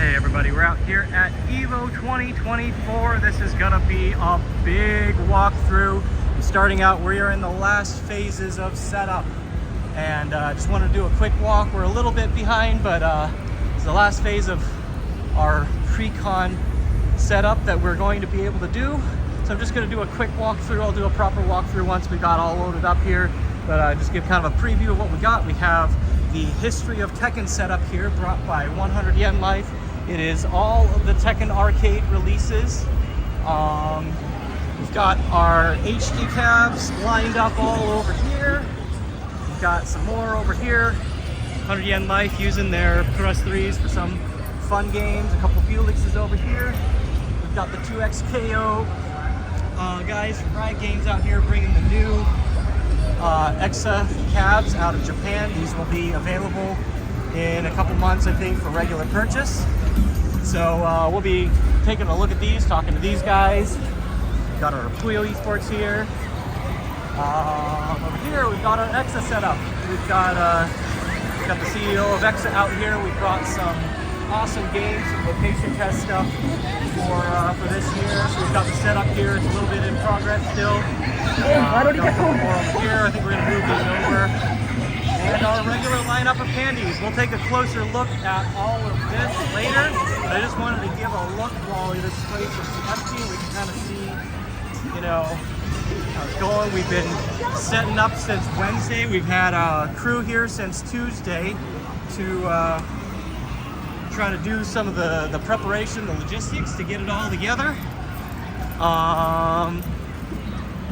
Hey everybody, we're out here at EVO 2024. This is gonna be a big walkthrough. Starting out, we are in the last phases of setup. And I just wanted to do a quick walk. We're a little bit behind, but it's the last phase of our pre-con setup that we're going to be able to do. So I'm just gonna do a quick walkthrough. I'll do a proper walkthrough once we got all loaded up here. But just give kind of a preview of what we got. We have the history of Tekken setup here, brought by 100 Yen Life. It is all of the Tekken Arcade releases. We've got our HD cabs lined up all over here. We've got some more over here. 100 Yen Life using their Thrust 3s for some fun games. A couple Felixes over here. We've got the 2XKO guys from Riot Games out here bringing the new exA cabs out of Japan. These will be available in a couple months, I think, for regular purchase. So we'll be taking a look at these, talking to these guys. We've got our Puyo Esports here. Over here, we've got our exA setup. We've got the CEO of exA out here. We brought some awesome games, some location test stuff for this year. So we've got the setup here. It's a little bit in progress still. Got a couple more over here. I think we're gonna move these over. And our regular lineup of candies. We'll take a closer look at all of this later. But I just wanted to give a look while this place is empty. We can kind of see, you know, how it's going. We've been setting up since Wednesday. We've had a crew here since Tuesday to try to do some of the preparation, the logistics to get it all together.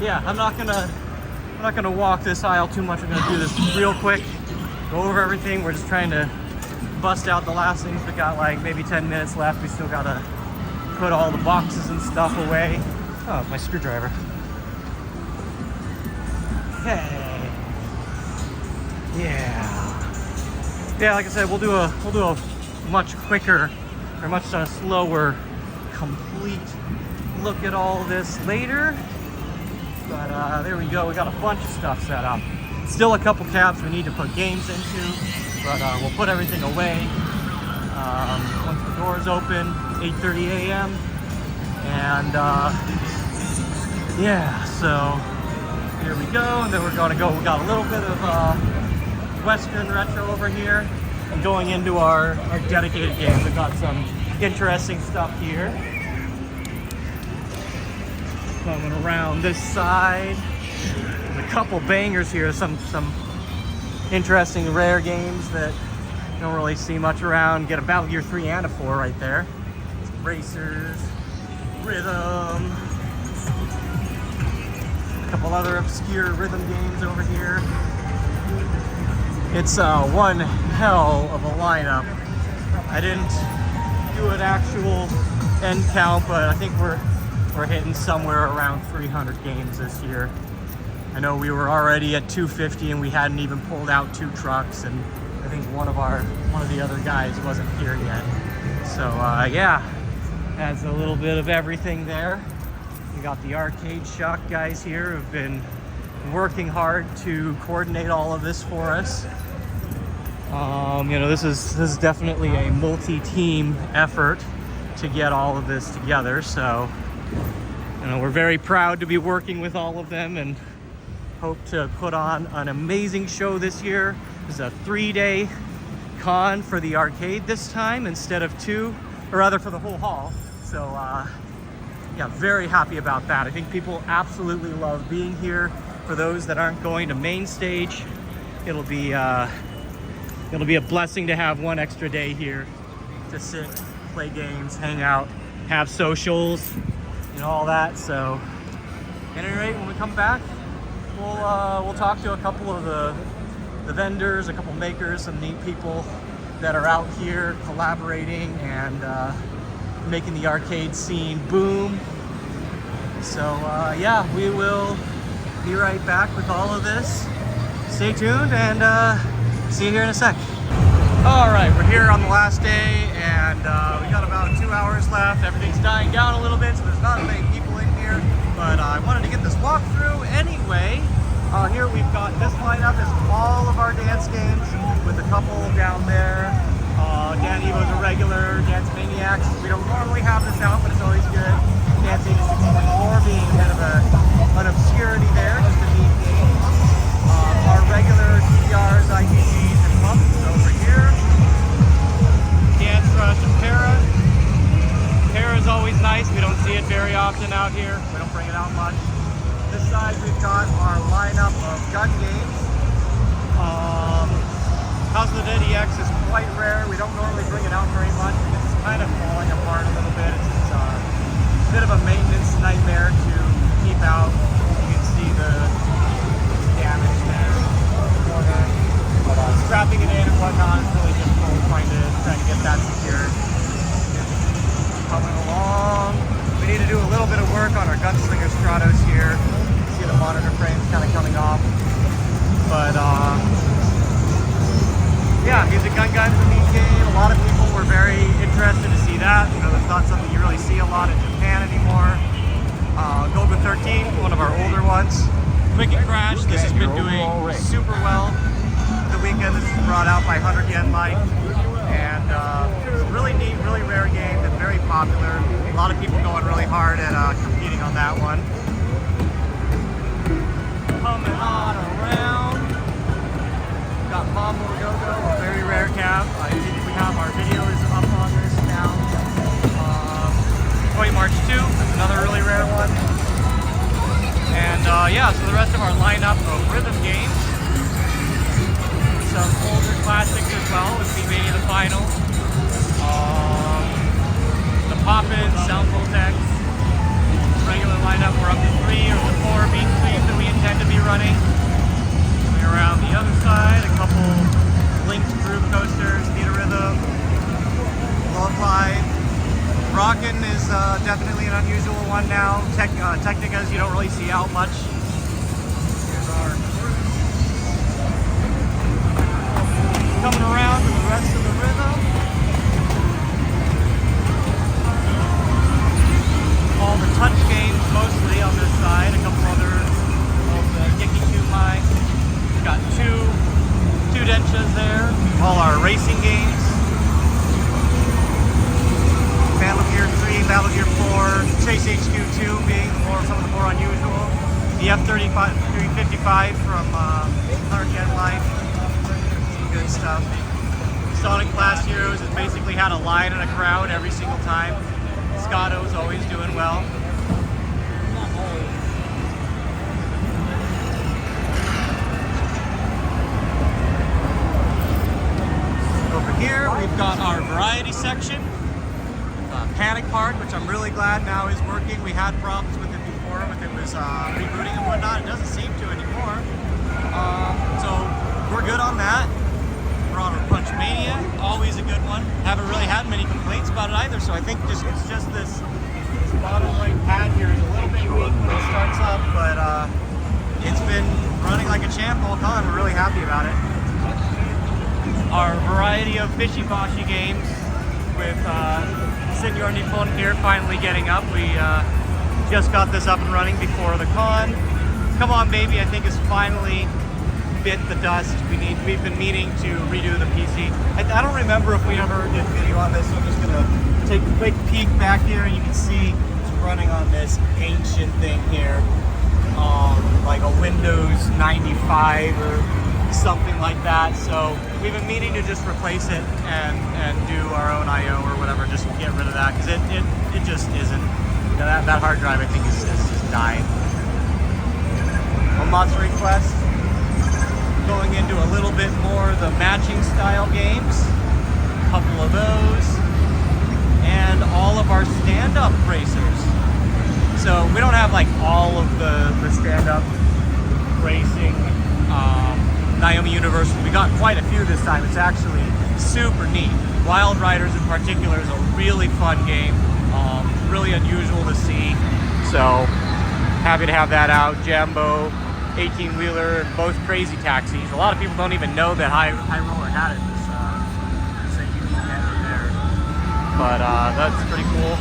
Yeah, I'm not gonna walk this aisle too much. I'm gonna do this real quick, go over everything. We're just trying to bust out the last things. We got like maybe 10 minutes left. We still gotta put all the boxes and stuff away. Oh, my screwdriver. Okay. Yeah, like I said, we'll do a much quicker or much slower complete look at all this later. But there we go. We got a bunch of stuff set up. Still a couple cabs we need to put games into, but we'll put everything away once the doors open, 8:30 a.m. And yeah, so here we go. And then we're gonna go. We got a little bit of Western retro over here, and going into our dedicated games. We've got some interesting stuff here. Coming around this side, there's a couple bangers here, some interesting rare games that you don't really see much around. Get a Battle Gear 3 and a 4 right there. Some Racers, Rhythm, a couple other obscure rhythm games over here. It's one hell of a lineup. I didn't do an actual end count, but I think we're hitting somewhere around 300 games this year. I know we were already at 250 and we hadn't even pulled out 2 trucks, and I think one of the other guys wasn't here yet. So yeah, adds a little bit of everything there. We got the Arcade Shock guys here who've been working hard to coordinate all of this for us. You know, this is definitely a multi-team effort to get all of this together. So you know, we're very proud to be working with all of them and hope to put on an amazing show this year. It's a 3-day con for the arcade this time instead of 2, or rather for the whole hall. So yeah, very happy about that. I think people absolutely love being here. For those that aren't going to main stage, it'll be a blessing to have one extra day here to sit, play games, hang out, have socials, and all that. So at any rate, when we come back, we'll talk to a couple of the vendors, a couple makers, some neat people that are out here collaborating and making the arcade scene boom. So yeah, we will be right back with all of this. Stay tuned and see you here in a sec. All right, we're here on the last day, and we got about 2 hours left. Everything's dying down a little bit, so there's not many people in here, but I wanted to get this walkthrough anyway. Here we've got this lineup is all of our dance games with a couple down there. Dan Evo's a regular, Dance Maniacs. We don't normally have this out, but it's always good. Dance 86.4 being a bit of an obscurity there, just a neat game. Our regular CDRs, IGGs, and pumps over here. Dance Rush and Para. Para is always nice. We don't see it very often out here. We don't bring it out much. This side we've got our lineup of gun games. House of the Dead EX is quite rare. We don't normally bring it out very much. It's kind of falling apart a little bit. It's a bit of a maintenance nightmare to keep out. You can see the damage there in the corner. But strapping it in and whatnot is really difficult trying to get that secured. Coming along. We need to do a little bit of work on our Gunslinger Stratos here. See the monitor frames kind of coming off. But yeah, Music Gun Gun's a neat game. A lot of people were very interested to see that. You know, that's not something you really see a lot in Japan anymore. Golden 13, one of our older ones. Wicked Crash, this has been doing super well. The weekend, this is brought out by 100 Yen Light. And it's a really neat, really rare game that's very popular. A lot of people going really hard at competing on that one. Coming on around. Got Mambo Go-Go, a very rare cab. I think we have our videos up on this now. Toy March 2, that's another really rare one. And yeah, so the rest of our lineup of rhythm games. Some older classics as well, with B-Mania the Final. The Pop-In, Sound Voltex. Regular lineup, we're up to 3 or the 4 beat streams that we intend to be running. Around the other side, a couple Linked Groove Coasters, Theater Rhythm, Love Live. Rockin' is definitely an unusual one now. Technicas you don't really see out much. Here's our cruise. Coming around to the rest of the rhythm. All the touch games mostly on this side, a couple other of the Geki Kumai. Got two Denshas there, all our racing games. Battle Gear 3, Battle Gear 4, Chase HQ 2 being some of the more unusual. The F-355 from 100 Yen Life, some good stuff. Sonic Blast Heroes has basically had a line and a crowd every single time. Scotto's always doing well. Here we've got our variety section, Panic Park, which I'm really glad now is working. We had problems with it before, with it was rebooting and whatnot. It doesn't seem to anymore. So we're good on that. We're on our Punch Mania, always a good one. Haven't really had many complaints about it either. So I think it's just this bottom right pad here is a little bit weak when it starts up, but it's been running like a champ all time. We're really happy about it. Our variety of fishy-boshy games with Senor Nippon here finally getting up. We just got this up and running before the con. Come On Baby, I think, has finally bit the dust. We've been meaning to redo the PC. I don't remember if we ever did video on this, so I'm just gonna take a quick peek back here, and you can see it's running on this ancient thing here, like a Windows 95 or something like that. So we've been meaning to just replace it and do our own I/O or whatever, just get rid of that, because it just isn't. You know, that hard drive I think is just dying. On Monster Request, going into a little bit more of the matching style games, a couple of those, and all of our stand-up racers. So we don't have like all of the stand-up racing Naomi University. We got quite a few this time. It's actually super neat. Wild Riders in particular is a really fun game, really unusual to see. So happy to have that out. Jambo, 18-wheeler, both Crazy Taxis. A lot of people don't even know that High Roller had it. So you can get it there. But that's pretty cool.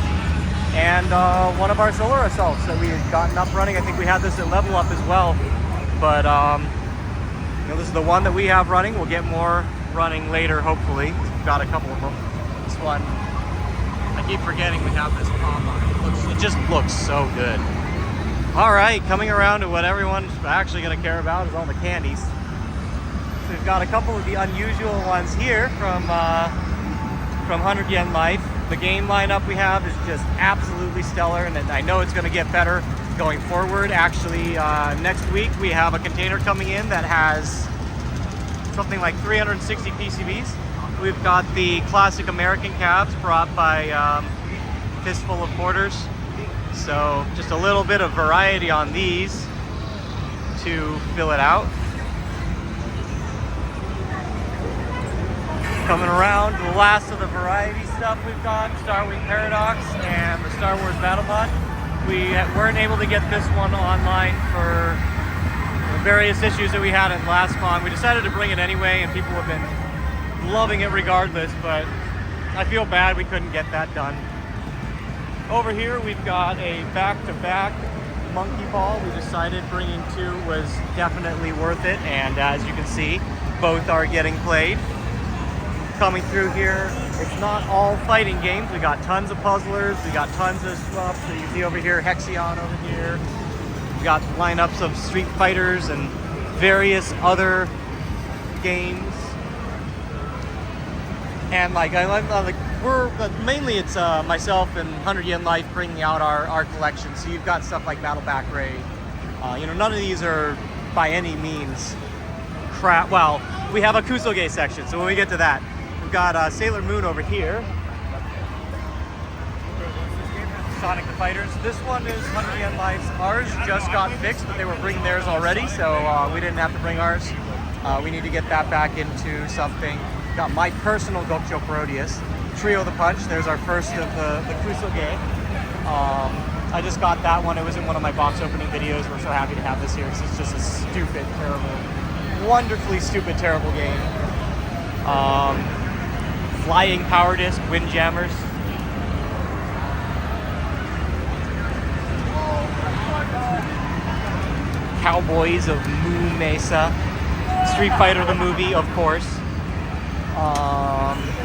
And one of our Solar Assaults that we had gotten up running. I think we had this at Level Up as well. But you know, this is the one that we have running. We'll get more running later, hopefully. We've got a couple of one. I keep forgetting we have this pop on. It just looks so good. All right, coming around to what everyone's actually going to care about is all the candies. So we've got a couple of the unusual ones here from 100 Yen Life. The game lineup we have is just absolutely stellar, and I know it's going to get better going forward. Actually, next week we have a container coming in that has something like 360 PCBs. We've got the classic American cabs brought by Fistful of Porters. So just a little bit of variety on these to fill it out. Coming around to the last of the variety stuff we've got, Star Wing Paradox and the Star Wars Battle Pod. We weren't able to get this one online for various issues that we had at last con. We decided to bring it anyway, and people have been loving it regardless, but I feel bad we couldn't get that done. Over here we've got a back-to-back monkey ball. We decided bringing two was definitely worth it, and as you can see, both are getting played. Coming through here, it's not all fighting games. We got tons of puzzlers, we got tons of stuff. So you can see over here, Hexion over here. We got lineups of Street Fighters and various other games. And like mainly it's myself and 100 Yen Life bringing out our collection. So you've got stuff like Battle Back Ray. You know, none of these are by any means crap. Well, we have a Kusoge section, so when we get to that, we've got Sailor Moon over here. Sonic the Fighters. This one is 100 Yen Life's. Ours just got fixed, but they were bringing theirs already, so we didn't have to bring ours. We need to get that back into something. Got my personal Gokcho Parodius. Trio the Punch. There's our first of the Kusoge. I just got that one. It was in one of my box opening videos. We're so happy to have this here because it's just a stupid, terrible, wonderfully stupid, terrible game. Flying Power Disc, Windjammers. Cowboys of Moo Mesa. Street Fighter the movie, of course.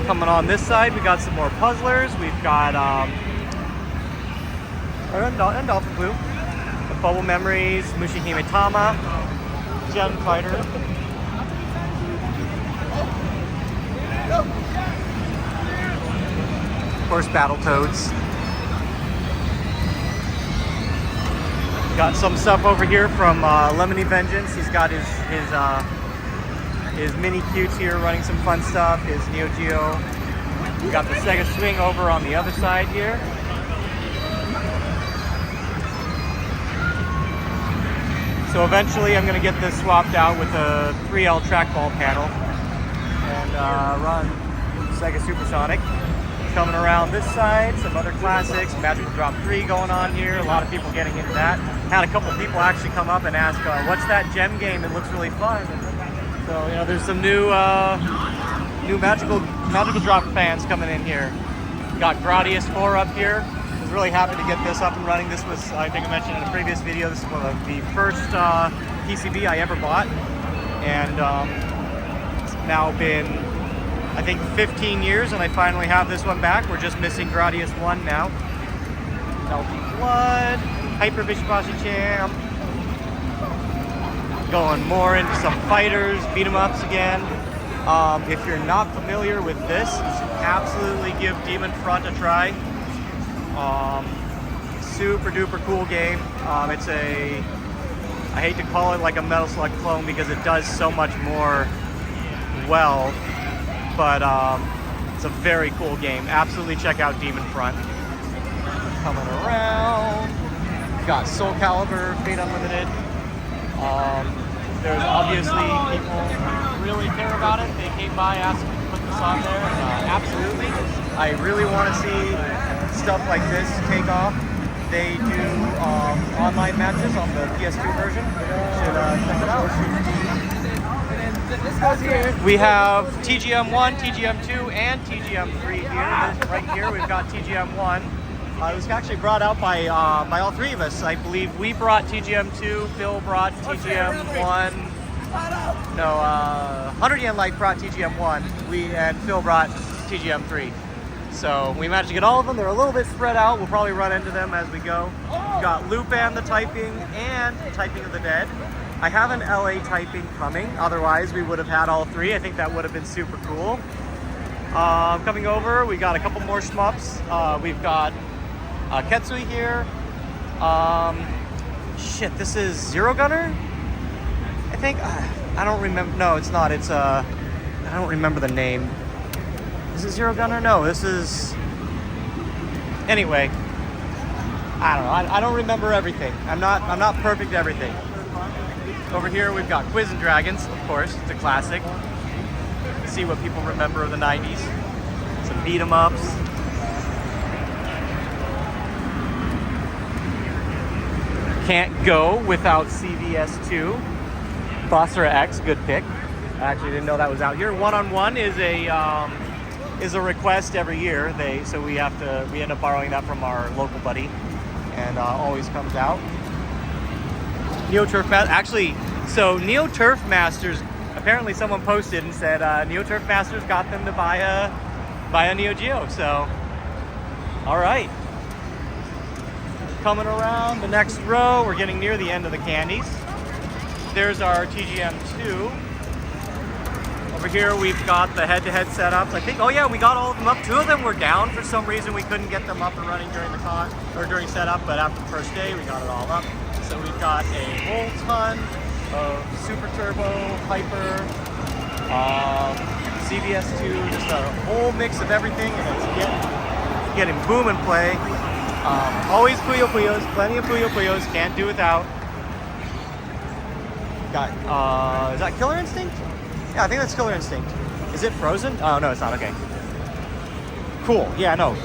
Coming on this side, we got some more puzzlers. We've got and Dolphin Blue, the Bubble Memories, Mushihime Tama, Gen Fighter. Of course, Battletoads. Got some stuff over here from Lemony Vengeance. He's got his mini cutes here running some fun stuff, his Neo Geo. We got the Sega Swing over on the other side here. So eventually I'm going to get this swapped out with a 3L trackball panel and run Sega Supersonic. Coming around this side, some other classics, Magical Drop 3 going on here, a lot of people getting into that. Had a couple people actually come up and ask, what's that gem game? It looks really fun. So, you know, there's some new Magical Drop fans coming in here. We got Gradius 4 up here. I was really happy to get this up and running. This was, I think I mentioned in a previous video, this is one of the first PCB I ever bought. And it's now been, I think, 15 years, and I finally have this one back. We're just missing Gradius 1 now. Melty Blood, Hyper Vishibashi Champ. Going more into some fighters, beat 'em ups again. If you're not familiar with this, you should absolutely give Demon Front a try. Super duper cool game. It's I hate to call it like a Metal Slug clone because it does so much more well, but it's a very cool game. Absolutely check out Demon Front. Coming around, got Soul Calibur, Fate Unlimited. There's obviously people who really care about it. They came by asking to put this on there. Absolutely. I really want to see stuff like this take off. They do online matches on the PS2 version. Should check it out. We have TGM1, TGM2, and TGM3 here. Right here, we've got TGM1. It was actually brought out by all three of us. I believe we brought TGM2, Phil brought TGM1. No, 100 Yen Life brought TGM1. And Phil brought TGM3. So we managed to get all of them. They're a little bit spread out. We'll probably run into them as we go. We've got Loop and the Typing and Typing of the Dead. I have an LA Typing coming. Otherwise, we would have had all three. I think that would have been super cool. Coming over, we got a couple more shmups. We've got Ketsui here. Shit, this is Zero Gunner? I think. I don't remember. No, it's not. It's I don't remember the name. Is it Zero Gunner? No, this is... Anyway, I don't know. I don't remember everything. I'm not perfect at everything. Over here we've got Quiz and Dragons, of course. It's a classic. See what people remember of the 90s. Some beat 'em ups. Can't go without CVS2. Bossera X, good pick. I actually didn't know that was out here. One-on-One is a request every year. So we end up borrowing that from our local buddy, and always comes out. Neo Turf Masters. Actually, so Neo Turf Masters. Apparently, someone posted and said Neo Turf Masters got them to buy a Neo Geo. So, all right. Coming around the next row, we're getting near the end of the candies. There's our TGM2. Over here we've got the head-to-head setups. I think, oh yeah, we got all of them up. Two of them were down for some reason. We couldn't get them up and running during the during setup, but after the first day we got it all up. So we've got a whole ton of Super Turbo, Hyper, CVS2, just a whole mix of everything, and it's getting boom and play. Always Puyo Puyos, plenty of Puyo Puyos, can't do without. Got, is that Killer Instinct? Yeah, I think that's Killer Instinct. Is it Frozen? Oh, no, it's not. Okay. Cool. Yeah, no.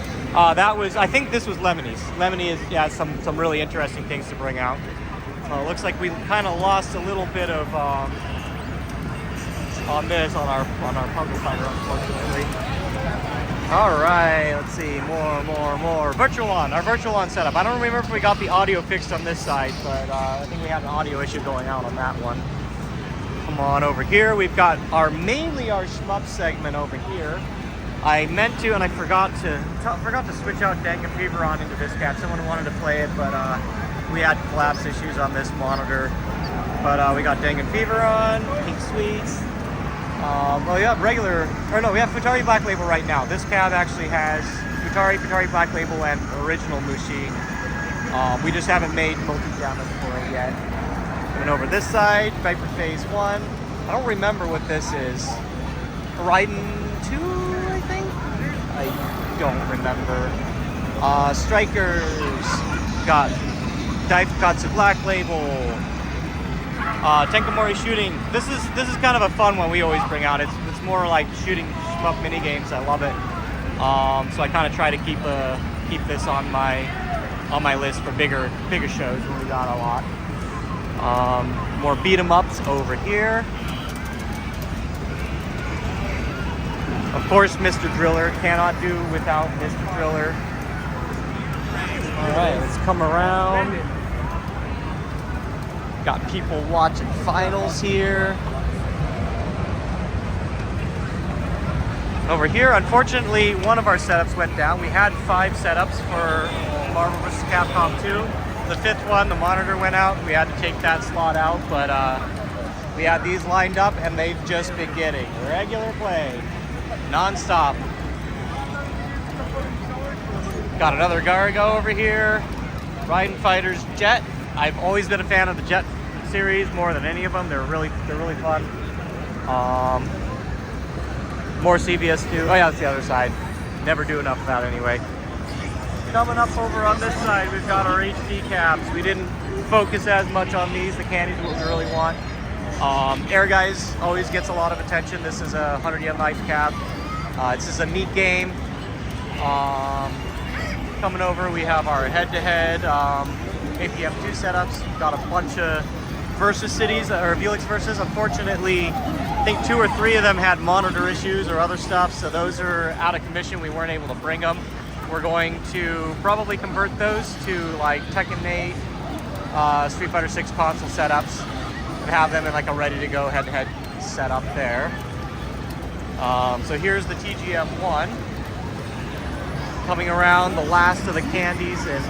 That was, I think this was Lemony's. Lemony is, yeah, some really interesting things to bring out. Looks like we kind of lost a little bit of, on our Puzzle Fighter, unfortunately. All right, let's see, more. Virtual-On, our Virtual-On setup. I don't remember if we got the audio fixed on this side, but I think we had an audio issue going out on that one. Come on over here. We've got mainly our shmup segment over here. I meant to, and I forgot to switch out Dangan Fever on into this cat. Someone wanted to play it, but we had collapse issues on this monitor. But we got Dangan Fever on, Pink Sweets. Well, we have we have Futari Black Label right now. This cab actually has Futari Black Label, and original Mushi. We just haven't made multi-damage for it yet. And over this side, Viper Phase 1. I don't remember what this is. Raiden 2, I think? I don't remember. Strikers. Got Daifukatsu Black Label. Tenkamori Shooting. This is kind of a fun one we always bring out. It's more like shooting shmup mini games. I love it. So I kind of try to keep this on my list for bigger shows when we got a lot. More beat 'em ups over here. Of course, Mr. Driller. Cannot do without Mr. Driller. All right, let's come around. Got people watching finals here. Over here, unfortunately, one of our setups went down. We had 5 setups for Marvel vs. Capcom 2. The 5th one, the monitor went out. We had to take that slot out, but we had these lined up, and they've just been getting regular play, non-stop. Got another Garago over here. Raiden Fighters Jet. I've always been a fan of the Jet series more than any of them. They're really fun. More CVS2. Oh yeah, that's the other side. Never do enough of that anyway. Coming up over on this side, we've got our HD caps. We didn't focus as much on these. The candies are what we really want. Air Guys always gets a lot of attention. This is a 100 yen life cap. It's just a neat game. Coming over, we have our head-to-head APM2 setups. We've got a bunch of Versus cities, or Velix Versus. Unfortunately, I think 2 or 3 of them had monitor issues or other stuff, so those are out of commission. We weren't able to bring them. We're going to probably convert those to like Tekken 8, Street Fighter 6 console setups, and have them in like a ready-to-go head-to-head setup there. So here's the TGM1. Coming around the last of the candies, and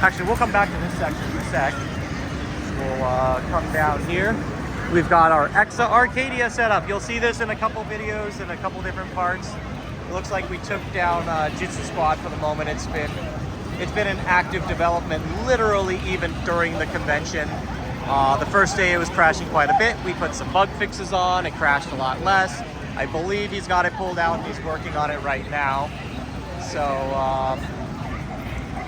actually we'll come back to this section in a sec. We'll come down here. We've got our exA-Arcadia setup. You'll see this in a couple videos in a couple different parts. It looks like we took down Jitsu Squad for the moment. It's been in active development literally even during the convention. The first day it was crashing quite a bit. We put some bug fixes on. It crashed a lot less. I believe he's got it pulled out. He's working on it right now. So,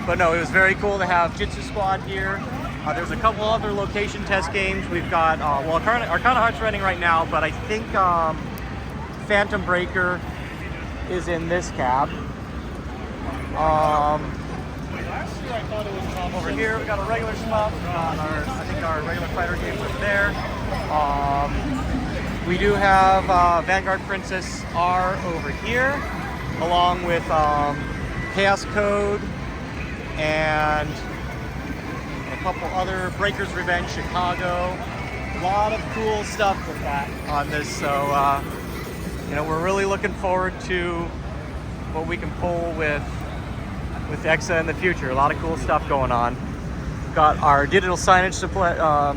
but no, it was very cool to have Jitsu Squad here. There's a couple other location test games. We've got, well, Arcana Heart's running right now, but I think Phantom Breaker is in this cab. I thought it was over here. We got a regular shmup. I think our regular fighter game was there. We do have Vanguard Princess R over here, along with Chaos Code and a couple other Breakers Revenge Chicago. A lot of cool stuff with that on this. So you know, we're really looking forward to what we can pull with EXA in the future. A lot of cool stuff going on. We've got our digital signage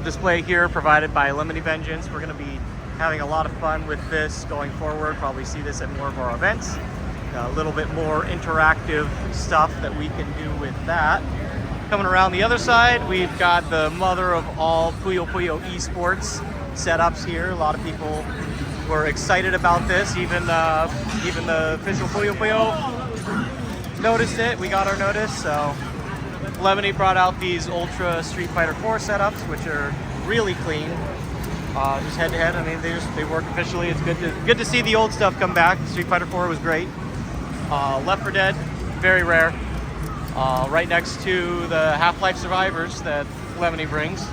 display here provided by Lemony Vengeance. We're going to be having a lot of fun with this going forward. Probably see this at more of our events. A little bit more interactive stuff that we can do with that. Coming around the other side, we've got the mother of all Puyo Puyo esports setups here. A lot of people were excited about this. Even the official Puyo Puyo noticed it. We got our notice. So Lemony brought out these Ultra Street Fighter 4 setups, which are really clean. Just head to head. I mean, they work officially. It's good to see the old stuff come back. Street Fighter 4 was great. Left 4 Dead, very rare. Right next to the Half-Life Survivors that Lemony brings.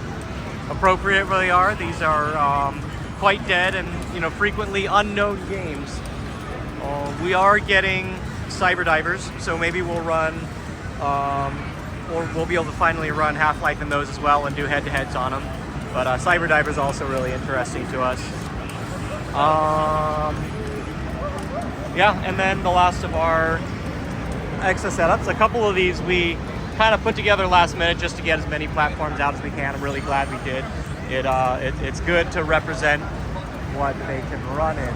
Appropriate where they are. These are quite dead and, you know, frequently unknown games. We are getting Cyber Divers, so maybe we'll run, or we'll be able to finally run Half-Life in those as well and do head-to-heads on them. But Cyber Divers also really interesting to us. Yeah, and then the last of our EXA setups. A couple of these we kind of put together last minute just to get as many platforms out as we can. I'm really glad we did. It's good to represent what they can run in.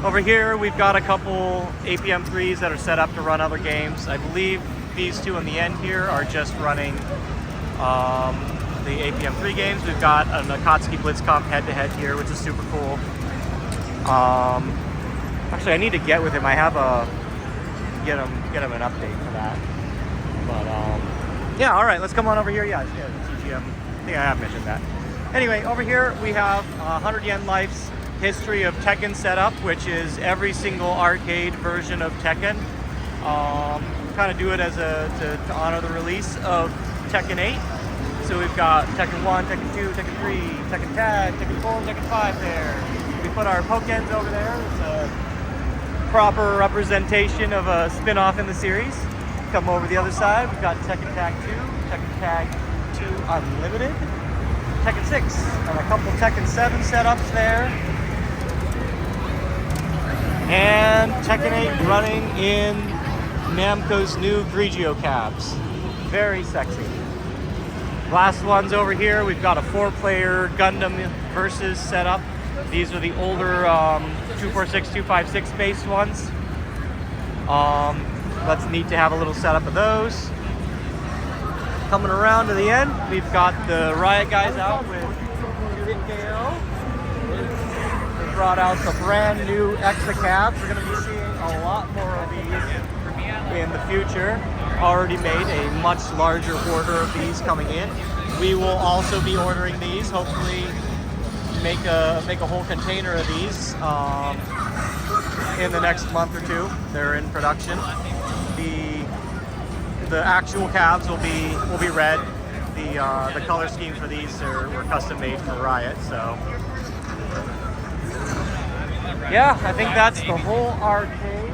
Over here, we've got a couple APM3s that are set up to run other games. I believe these two on the end here are just running the APM3 games. We've got an Akatsuki Blitzkampf head-to-head here, which is super cool. Actually, I need to get with him. I have get him an update for that. But yeah, all right, let's come on over here. Yeah, the TGM. I think I have mentioned that. Anyway, over here we have 100 Yen Life's history of Tekken setup, which is every single arcade version of Tekken. Kind of do it as to honor the release of Tekken 8. So we've got Tekken 1, Tekken 2, Tekken 3, Tekken Tag, Tekken 4, Tekken 5 there. We put our Pokens over there. It's a proper representation of a spin-off in the series. Come over the other side, we've got Tekken Tag 2, Tekken Tag 2 Unlimited, Tekken 6, and a couple Tekken 7 setups there. And Tekken 8 running in Namco's new Grigio cabs. Very sexy. Last one's over here. We've got a 4-player Gundam versus setup. These are the older 246, 256 based ones. That's neat to have a little setup of those. Coming around to the end, we've got the Riot guys out with 2-hit KO. They brought out the brand new EXA cabs. We're going to be seeing a lot more of these in the future. Already made a much larger order of these coming in. We will also be ordering these, hopefully make a whole container of these in the next month or two. They're in production. The actual cabs will be red. The color schemes for these were custom made for Riot. So yeah, I think that's the whole arcade.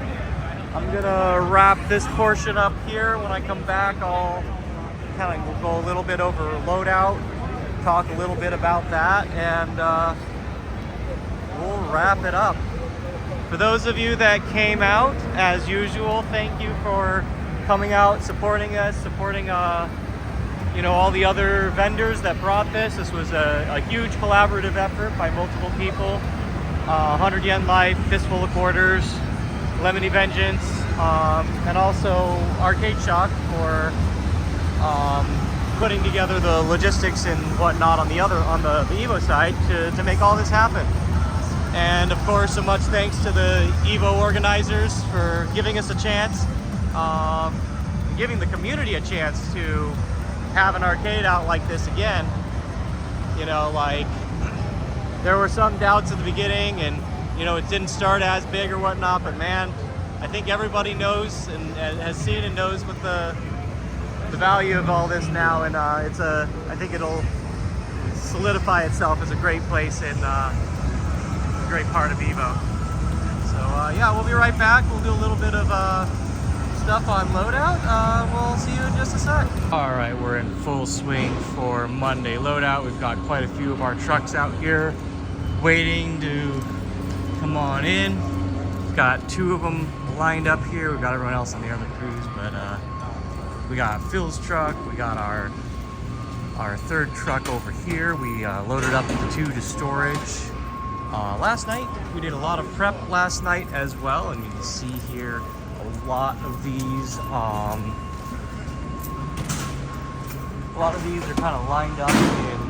I'm gonna wrap this portion up here. When I come back, we'll go a little bit over loadout, talk a little bit about that, and we'll wrap it up. For those of you that came out, as usual, thank you for coming out, supporting us, supporting you know, all the other vendors that brought this. This was a huge collaborative effort by multiple people. 100 Yen Life, Fistful of Quarters, Lemony Vengeance, and also Arcade Shock for putting together the logistics and whatnot on the EVO side to make all this happen. And of course, a much thanks to the EVO organizers for giving us a chance, giving the community a chance to have an arcade out like this again. You know, like, there were some doubts at the beginning, and you know, it didn't start as big or whatnot, but man, I think everybody knows and has seen and knows what the value of all this now, and I think it'll solidify itself as a great place and a great part of EVO. So yeah, we'll be right back. We'll do a little bit of stuff on loadout. We'll see you in just a sec. All right, we're in full swing for Monday loadout. We've got quite a few of our trucks out here waiting to come on in. We've got 2 of them lined up here. We've got everyone else on the other crews, but we got Phil's truck. We got our 3rd truck over here. We loaded up the 2 to storage last night. We did a lot of prep last night as well, and you can see here a lot of these are kind of lined up in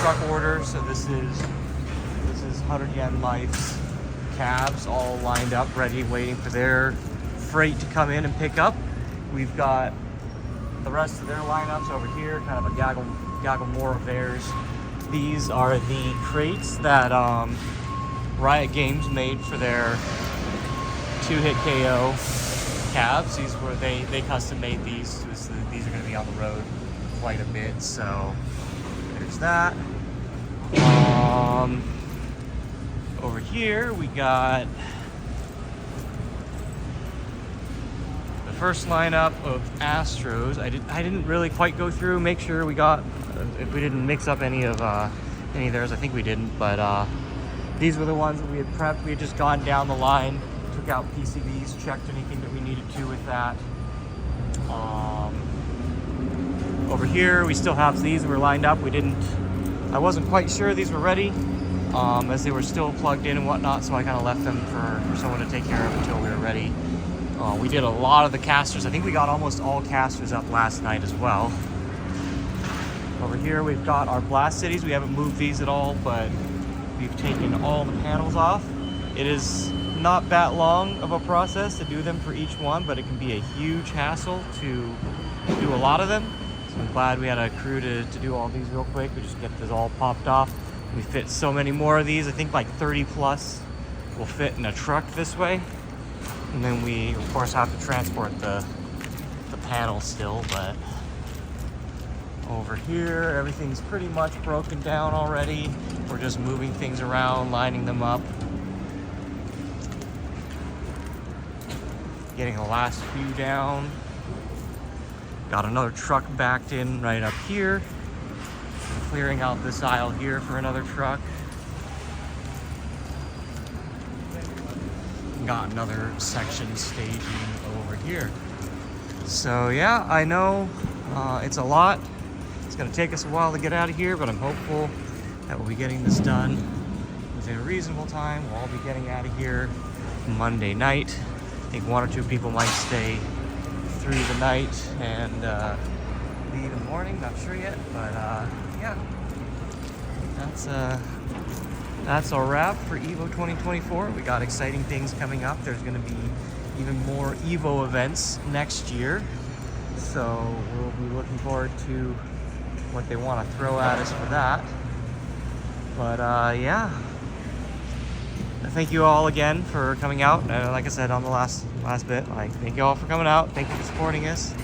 truck order. So this is 100 Yen Life's cabs all lined up, ready, waiting for their freight to come in and pick up. We've got the rest of their lineups over here, kind of a gaggle more of theirs. These are the crates that Riot Games made for their 2-hit KO cabs. These were they custom made these. So these are going to be on the road quite a bit. So there's that. Over here we got the first lineup of Astros. I didn't really quite go through, make sure we got if we didn't mix up any of theirs. I think we didn't, but these were the ones that we had prepped. We had just gone down the line, took out PCBs, checked anything that we needed to with that. Over here we still have these that were lined up. I wasn't quite sure these were ready, as they were still plugged in and whatnot, so I kind of left them for someone to take care of until we were ready. We did a lot of the casters. I think we got almost all casters up last night as well. Over here we've got our Blast Cities. We haven't moved these at all, but we've taken all the panels off. It is not that long of a process to do them for each one, but it can be a huge hassle to do a lot of them. So I'm glad we had a crew to do all these real quick. We just get this all popped off. We fit so many more of these. I think like 30 plus will fit in a truck this way. And then we, of course, have to transport the panel still, but over here, everything's pretty much broken down already. We're just moving things around, lining them up. Getting the last few down. Got another truck backed in right up here. Clearing out this aisle here for another truck. Got another section staging over here. So yeah, I know it's a lot. It's gonna take us a while to get out of here, but I'm hopeful that we'll be getting this done within a reasonable time. We'll all be getting out of here Monday night. I think 1 or 2 people might stay through the night and leave in the morning. Not sure yet, but yeah, that's a wrap for EVO 2024. We got exciting things coming up. There's going to be even more EVO events next year, so we'll be looking forward to what they want to throw at us for that. But yeah, thank you all again for coming out. Like I said on the last bit, like, thank you all for coming out. Thank you for supporting us.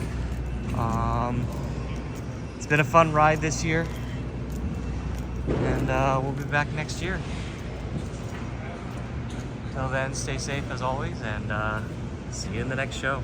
It's been a fun ride this year, and we'll be back next year. Till then, stay safe as always, and see you in the next show.